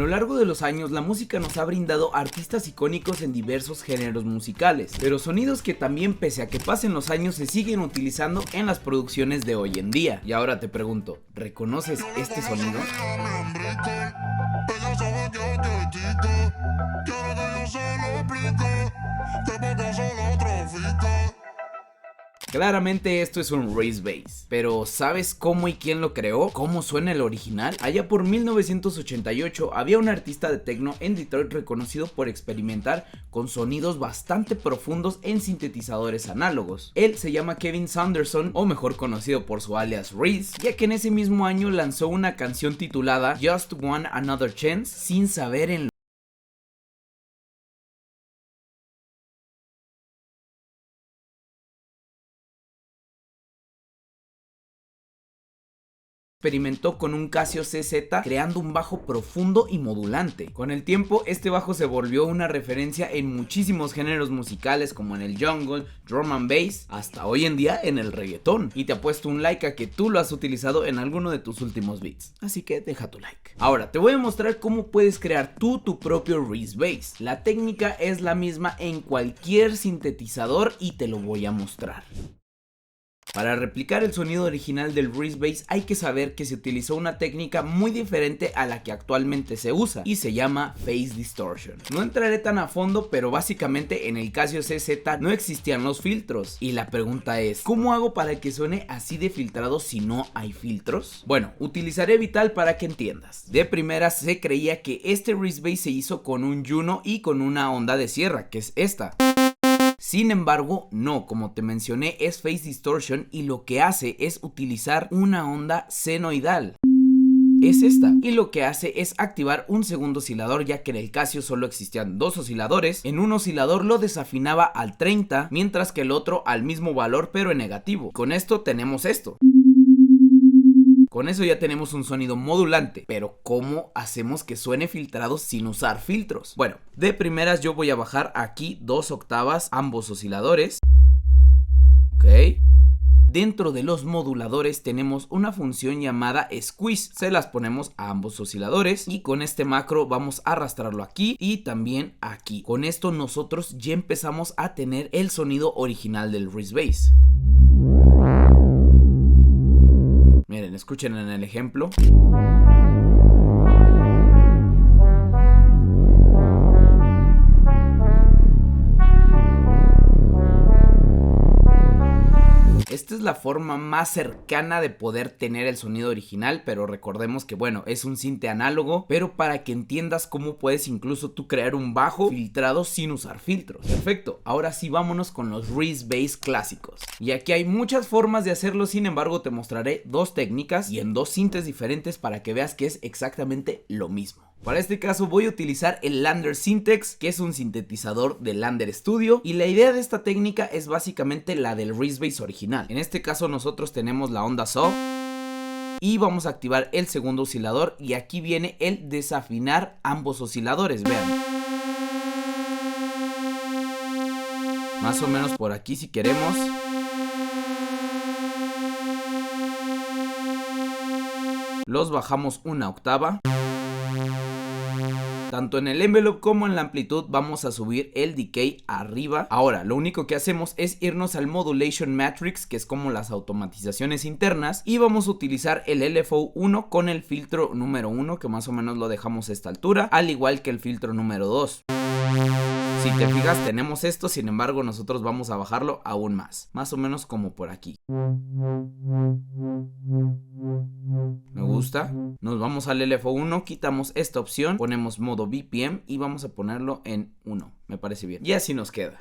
lo largo de los años, la música nos ha brindado artistas icónicos en diversos géneros musicales, pero sonidos que también, pese a que pasen los años, se siguen utilizando en las producciones de hoy en día. Y ahora te pregunto, ¿reconoces este sonido? Claramente esto es un Race Bass, pero ¿sabes cómo y quién lo creó? ¿Cómo suena el original? Allá por 1988 había un artista de techno en Detroit reconocido por experimentar con sonidos bastante profundos en sintetizadores análogos. Él se llama Kevin Saunderson, o mejor conocido por su alias Reese, ya que en ese mismo año lanzó una canción titulada Just Want Another Chance sin saber en experimentó con un Casio CZ creando un bajo profundo y modulante. Con el tiempo este bajo se volvió una referencia en muchísimos géneros musicales como en el jungle, drum and bass, hasta hoy en día en el reggaetón. Y te apuesto un like a que tú lo has utilizado en alguno de tus últimos beats, así que deja tu like. Ahora te voy a mostrar cómo puedes crear tú tu propio Reese Bass. La técnica es la misma en cualquier sintetizador y te lo voy a mostrar. Para replicar el sonido original del Reese Bass hay que saber que se utilizó una técnica muy diferente a la que actualmente se usa y se llama Phase Distortion. No entraré tan a fondo, pero básicamente en el Casio CZ no existían los filtros y la pregunta es, ¿cómo hago para que suene así de filtrado si no hay filtros? Bueno, utilizaré Vital para que entiendas. De primeras se creía que este Reese Bass se hizo con un Juno y con una onda de sierra, que es esta. Sin embargo, no, como te mencioné, es Phase Distortion y lo que hace es utilizar una onda senoidal. Es esta, y lo que hace es activar un segundo oscilador, ya que en el Casio solo existían dos osciladores. En un oscilador lo desafinaba al 30, mientras que el otro al mismo valor pero en negativo. Con esto tenemos esto. Con eso ya tenemos un sonido modulante, pero ¿cómo hacemos que suene filtrado sin usar filtros? Bueno, de primeras yo voy a bajar aquí 2 octavas ambos osciladores. Ok. Dentro de los moduladores tenemos una función llamada Squeeze, se las ponemos a ambos osciladores y con este macro vamos a arrastrarlo aquí y también aquí. Con esto nosotros ya empezamos a tener el sonido original del Reese Bass. Miren, escuchen en el ejemplo. Esta es la forma más cercana de poder tener el sonido original, pero recordemos que bueno, es un sinte análogo, pero para que entiendas cómo puedes incluso tú crear un bajo filtrado sin usar filtros. Perfecto, ahora sí vámonos con los Reese Bass clásicos. Y aquí hay muchas formas de hacerlo, sin embargo te mostraré 2 técnicas y en 2 sintes diferentes para que veas que es exactamente lo mismo. Para este caso voy a utilizar el Lander Syntex, que es un sintetizador de Lander Studio, y la idea de esta técnica es básicamente la del Reese Bass original. En este caso nosotros tenemos la onda Saw y vamos a activar el segundo oscilador y aquí viene el desafinar ambos osciladores, vean. Más o menos por aquí si queremos. Los bajamos una octava. Tanto en el envelope como en la amplitud vamos a subir el decay arriba. Ahora, lo único que hacemos es irnos al Modulation Matrix, que es como las automatizaciones internas, y vamos a utilizar el LFO 1 con el filtro número 1, que más o menos lo dejamos a esta altura, al igual que el filtro número 2. Si te fijas tenemos esto, sin embargo nosotros vamos a bajarlo aún más o menos como por aquí. Me gusta. Nos vamos al LFO 1, quitamos esta opción, ponemos modo BPM y vamos a ponerlo en 1, me parece bien. Y así nos queda.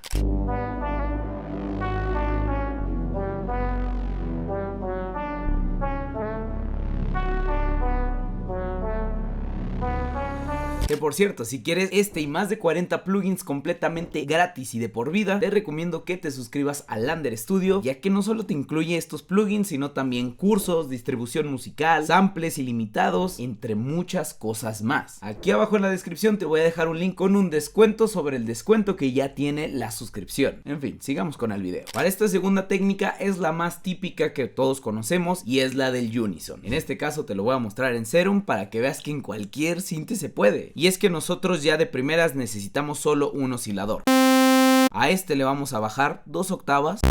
Que por cierto, si quieres este y más de 40 plugins completamente gratis y de por vida, te recomiendo que te suscribas a Lander Studio, ya que no solo te incluye estos plugins, sino también cursos, distribución musical, samples ilimitados, entre muchas cosas más. Aquí abajo en la descripción te voy a dejar un link con un descuento sobre el descuento que ya tiene la suscripción. En fin, sigamos con el video. Para esta segunda técnica es la más típica que todos conocemos y es la del unison. En este caso te lo voy a mostrar en Serum para que veas que en cualquier sinte se puede. Y es que nosotros ya de primeras necesitamos solo un oscilador. A este le vamos a bajar 2 octavas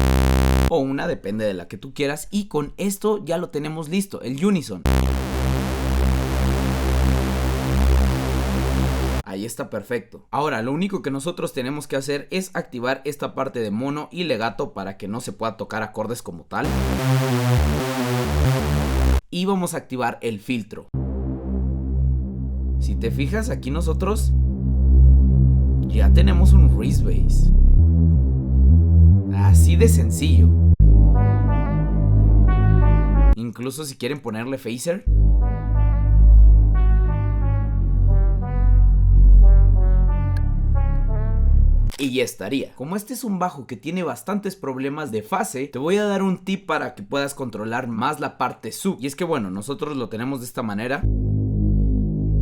o una, depende de la que tú quieras, y con esto ya lo tenemos listo, el unison. Ahí está perfecto. Ahora lo único que nosotros tenemos que hacer es activar esta parte de mono y legato para que no se pueda tocar acordes como tal. Y vamos a activar el filtro. Si te fijas, aquí nosotros ya tenemos un Reese Bass. Así de sencillo. Incluso si quieren ponerle phaser. Y ya estaría. Como este es un bajo que tiene bastantes problemas de fase, te voy a dar un tip para que puedas controlar más la parte sub. Y es que bueno, nosotros lo tenemos de esta manera.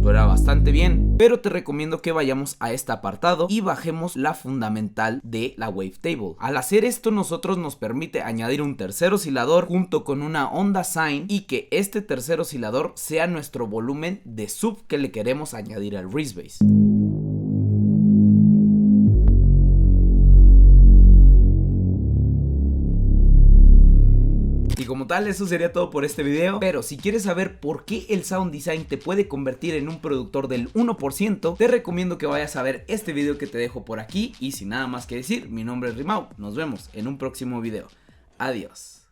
Suena bastante bien, pero te recomiendo que vayamos a este apartado y bajemos la fundamental de la wavetable. Al hacer esto, nosotros nos permite añadir un tercer oscilador junto con una onda sine y que este tercer oscilador sea nuestro volumen de sub que le queremos añadir al Reese Bass. Y como tal, eso sería todo por este video. Pero si quieres saber por qué el sound design te puede convertir en un productor del 1%, te recomiendo que vayas a ver este video que te dejo por aquí. Y sin nada más que decir, mi nombre es Rimao. Nos vemos en un próximo video. Adiós.